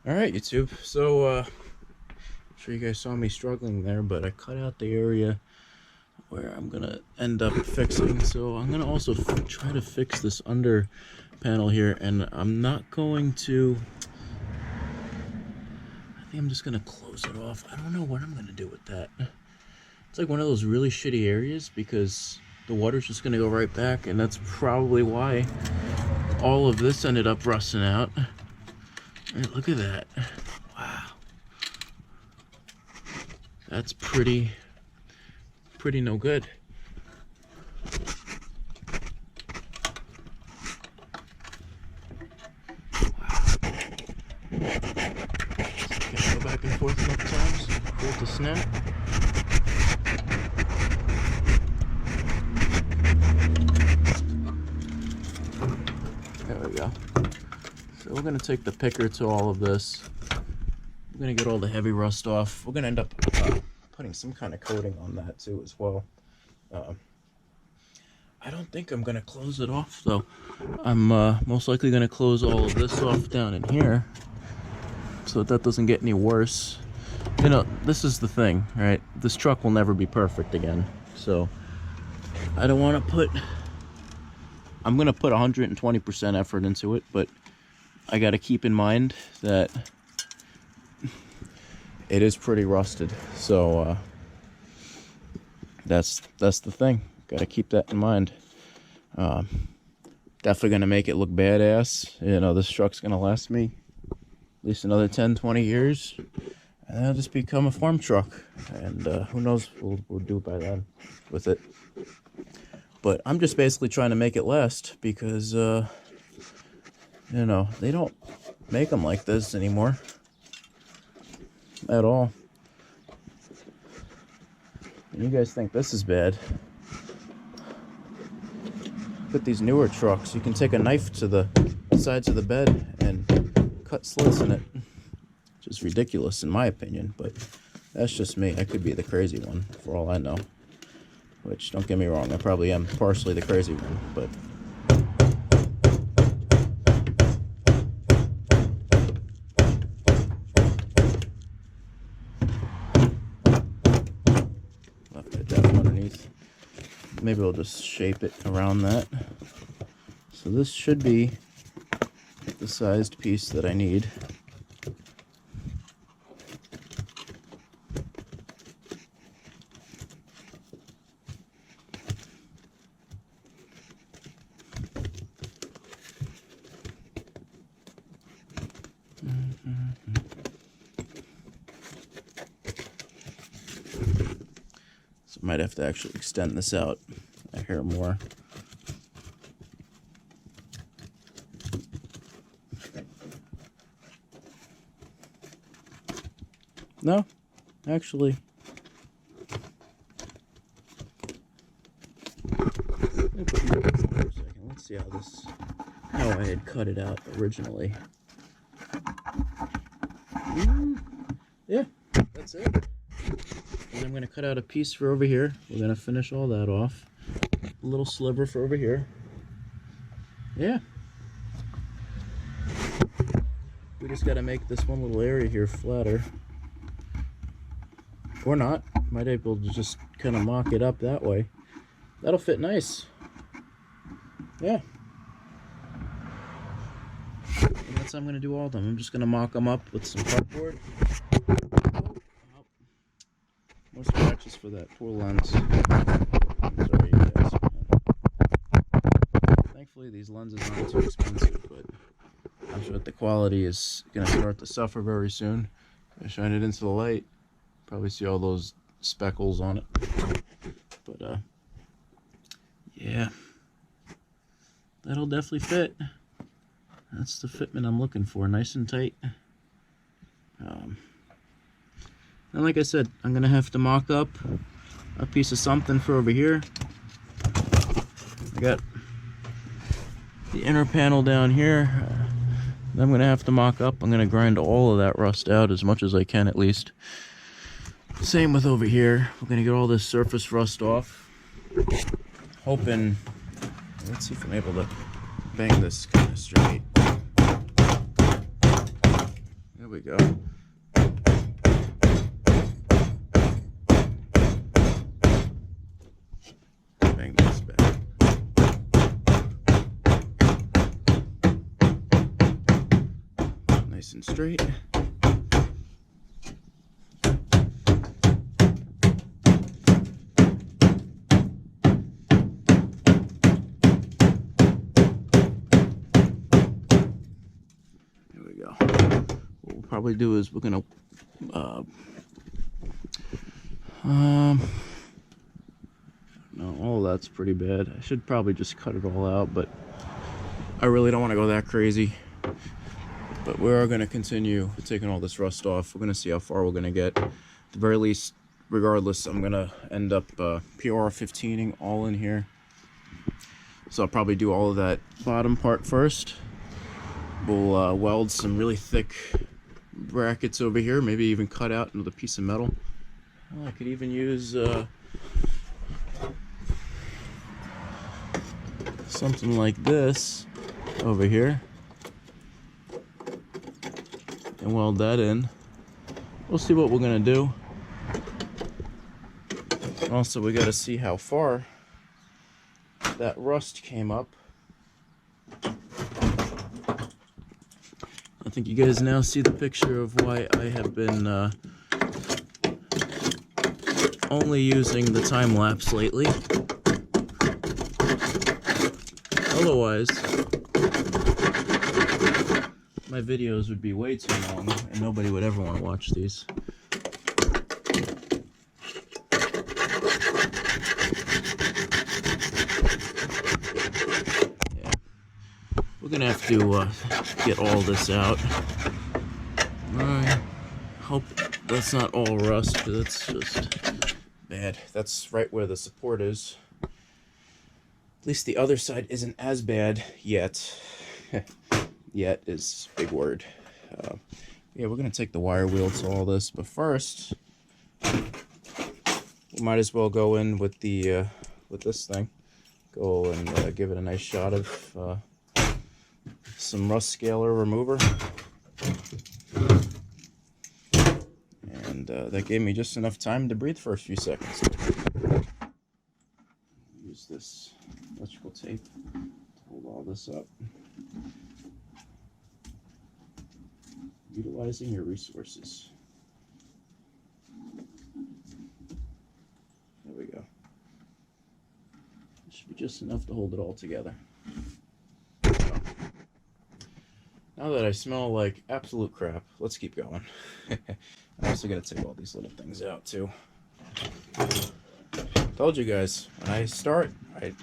Alright, YouTube. So, I'm sure you guys saw me struggling there, but I cut out the area where I'm gonna end up fixing. So I'm gonna also try to fix this under panel here, and I'm not going to... I think I'm just gonna close it off. I don't know what I'm gonna do with that. It's like one of those really shitty areas because the water's just gonna go right back, and that's probably why all of this ended up rusting out. Right, look at that. Wow. That's pretty no good. Wow. Okay, go back and forth a couple times. Pull the snap. There we go. So we're gonna take the picker to all of this. We're gonna get all the heavy rust off. We're gonna end up putting some kind of coating on that too as well. I don't think I'm gonna close it off though. I'm most likely gonna close all of this off down in here so that doesn't get any worse. You know, this is the thing, right? This truck will never be perfect again. So I don't want to put... I'm gonna put 120% effort into it, but I gotta keep in mind that it is pretty rusted. So that's the thing. Gotta keep that in mind. Definitely gonna make it look badass. You know, this truck's gonna last me at least another 10-20 years, and it'll just become a farm truck, and who knows what we'll do by then with it. But I'm just basically trying to make it last because you know, they don't make them like this anymore at all. And you guys think this is bad. Look at these newer trucks. You can take a knife to the sides of the bed and cut slits in it, which is ridiculous in my opinion, but that's just me. I could be the crazy one for all I know, which, don't get me wrong, I probably am partially the crazy one, but left it down underneath. Maybe we'll just shape it around that. So this should be the sized piece that I need. So I might have to actually extend this out a hair more. No, actually, let me put these up for a second. Let's see how I had cut it out originally. Yeah, that's it. And I'm going to cut out a piece for over here. We're going to finish all that off. A little sliver for over here. Yeah. We just got to make this one little area here flatter. Or not. Might be able to just kind of mock it up that way. That'll fit nice. Yeah. And that's how I'm going to do all of them. I'm just going to mock them up with some cardboard. Oh, more scratches for that poor lens. Sorry, you guys. Thankfully, these lenses aren't too expensive, but I'm sure that the quality is going to start to suffer very soon. I shine it into the light. Probably see all those speckles on it. But, yeah. That'll definitely fit. That's the fitment I'm looking for, nice and tight. And like I said, I'm gonna have to mock up a piece of something for over here. I got the inner panel down here. I'm gonna have to mock up. I'm gonna grind all of that rust out as much as I can, at least. Same with over here. We're gonna get all this surface rust off. Hoping, let's see if I'm able to bang this kind of straight. There we we go. Bang this back. Nice and straight. What we'll probably do is we're gonna no, all that's pretty bad. I should probably just cut it all out, but I really don't want to go that crazy. But we are going to continue taking all this rust off. We're going to see how far we're going to get. At the very least, regardless, I'm going to end up PR15ing all in here. So I'll probably do all of that bottom part first. We'll weld some really thick brackets over here, maybe even cut out another piece of metal. I could even use something like this over here and weld that in. We'll see what we're gonna do. Also, we got to see how far that rust came up. I think you guys now see the picture of why I have been only using the time lapse lately. Otherwise, my videos would be way too long and nobody would ever want to watch these. Yeah. We're gonna have to get all this out. I hope that's not all rust, because it's just bad. That's right where the support is. At least the other side isn't as bad yet. Yet is a big word. Yeah, we're gonna take the wire wheel to all this, but first we might as well go in with the with this thing. Go and give it a nice shot of some rust scaler remover. And that gave me just enough time to breathe for a few seconds. Use this electrical tape to hold all this up. Utilizing your resources. There we go. Should be just enough to hold it all together. Now that I smell like absolute crap, let's keep going. I'm also going to take all these little things out too. Told you guys, when I start, I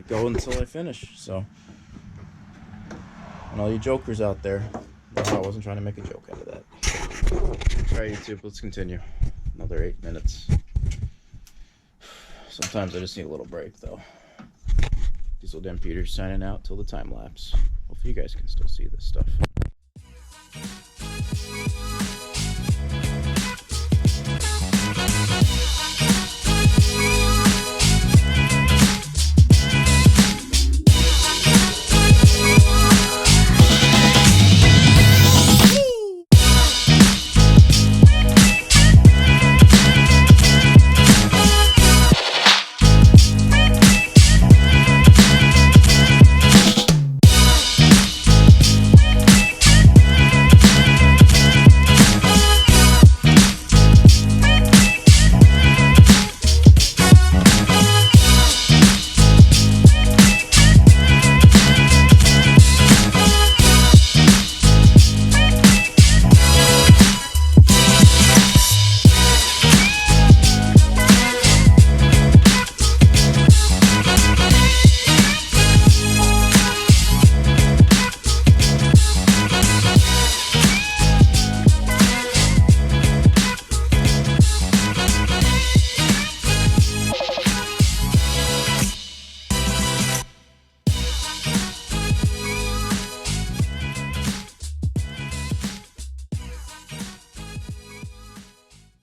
go until I finish. So, and all you jokers out there, no, I wasn't trying to make a joke out of that. Alright, YouTube, let's continue. Another 8 minutes. Sometimes I just need a little break, though. Diesel Dan Peters signing out till the time lapse. Hopefully you guys can still see this stuff.